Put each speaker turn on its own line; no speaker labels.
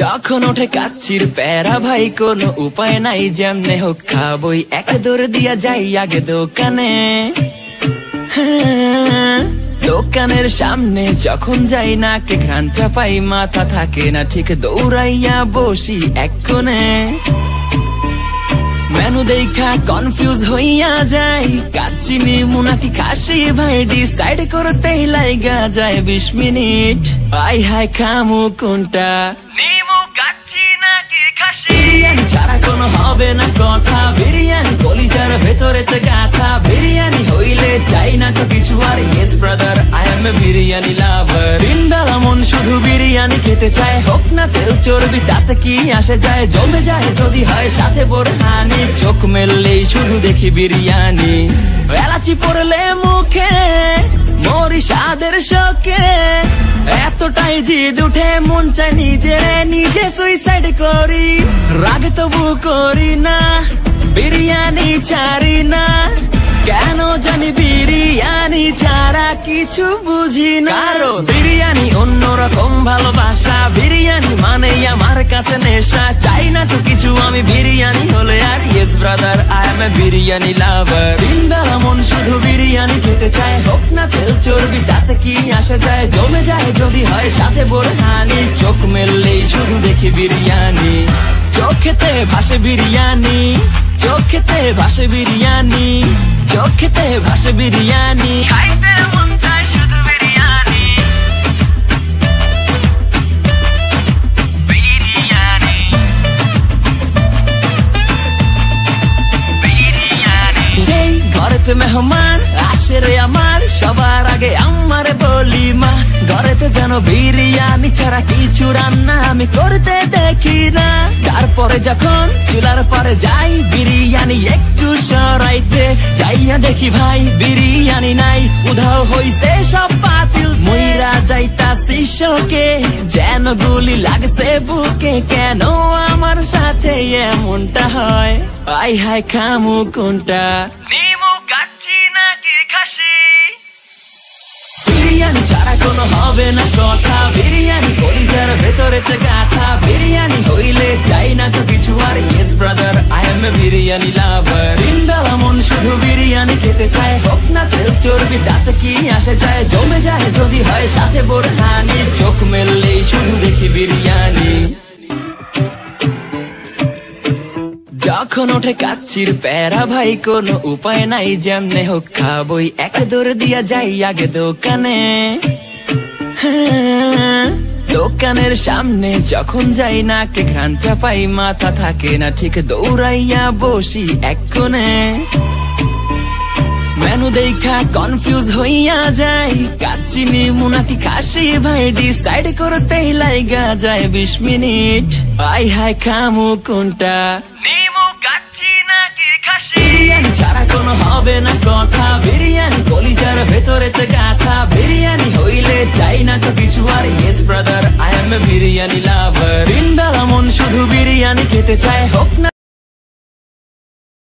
যখন ওঠে কাচ্চির প্যারা ভাই কোনো উপায় নাই, যেমনে হোক খাবই, এক দৌড় দিয়া যাই আগে দোকানে। দোকানের সামনে যখন যাই নাকে ঘ্রাণটা পাই, মাথা থাকে না ঠিক, দৌড়াইয়া বসি এক কোণে। মেনু দেখা কনফিউজ হইয়া যাই, কাচ্চি নিমু নাকি খাসি ভাই, ডিসাইড করতেই লাইগা যায় 20 মিনিট। আই হাই খামু কোনটা, নিমু কাচ্চি নাকি খাসি? বিরিয়ানি ছাড়া কোনো হবে না কথা, বিরিয়ানি কলিজার ভেতরেতে গাথা, বিরিয়ানি হইলে চাই না তো কিছু আর। Yes brother, I M A biryani লাভার। দিনবেলা মন শুধু বিরিয়ানি খেতে চায়, হোক না তেল চর্বি তাতে কি আসে যায়, জমে যায় যদি হয় সাথে বোরহানি। চোখ মেললেই শুধু দেখি বিরিয়ানি, এলাচি পড়লে মুখে মরি স্বাদের শোকে। এতটাই জিদ উঠে মন চাই নিজে সুইসাইড করি, রাগ তবু করি না, বিরিয়ানি ছাড়ি না। কেন জানি বিরিয়ানি ছাড়া কিছু বুঝি না, কারণ বিরিয়ানি অন্যরকম ভালোবাসা, বিরিয়ানি মানে আমার কাছে নেশা। চাই না তো কিছু আমি বিরিয়ানি হলে আর। Yes brother, I M A biryani লাভার। দিনবেলা মন শুধু বিরিয়ানি খেতে চায়, হোক না তেল চর্বি তাতে কি আসে যায়, জমে যায় যদি হয় সাথে বোরহানি। চোখ মেললেই শুধু দেখি বিরিয়ানি, চোখেতে ভাসে বিরিয়ানি, চোখেতে ভাসে বিরিয়ানি, চোখেতে ভাসে বিরিয়ানি, খাইতে মন চায় শুধু বিরিয়ানি। বিরিয়ানি বিরিয়ানি। যেই ঘরেতে মেহমান আসে রে আমার, সবার আগে আমারে বলি মা, ঘরেতে যেন বিরিয়ানি ছাড়া কিছু রান্না আমি করতে দেখি না। তারপরে যখন চুলার পরে যাই বিরিয়ানি একটু সরাইতে, যাইয়া দেখি ভাই বিরিয়ানি নাই, উধাও হইছে সব পাতিল। মইরা যাইতাছি শোকে, যেন গুলি লাগছে বুকে, কেন আমার সাথে এমনটা হয়? আই হাই খামু কোনটা, নিমু কাচ্চি নাকি খাসি? বিরিয়ানি ছাড়া কোনো হবে না কথা, বিরিয়ানি কলিজার ভেতরেতে গাথা, বিরিয়ানি হইলে চাই না তো কিছু আর। Yes brother, I M A biryani লাভার। দিনবেলা মন শুধু বিরিয়ানি খেতে চায়, হোক না তেল চর্বি তাতে কি আসে যায়, জমে যায় যদি হয় সাথে বোরহানি। চোখ মেললেই শুধু দেখি বিরিয়ানি। যখন ওঠে কাচ্চির প্যারা ভাই কোনো উপায় নাই, যেমনে হোক খাবই, এক দৌড় দিয়া যাই আগে দোকানে। দোকানের সামনে যখন যাই নাকে ঘ্রাণটা পাই, মাথা থাকে না ঠিক, দৌড়াইয়া বসি এক কোণে। মেনু দেখা কনফিউজ হইয়া যাই, কাচ্চি নিমু নাকি খাসি ভাই, ডিসাইড করতেই লাইগা যায় 20 মিনিট। আই হাই খামু কোনটা, নিমু কাচ্চি নাকি খাসি? বিরিয়ানি ছাড়া কোনো হবে না কথা, বিরিয়ানি কলিজার ভেতরেতে গাথা, বিরিয়ানি হইলে চাই না তো কিছু আর। Yes brother, I M A biryani লাভার। দিনবেলা মন শুধু বিরিয়ানি খেতে চায়,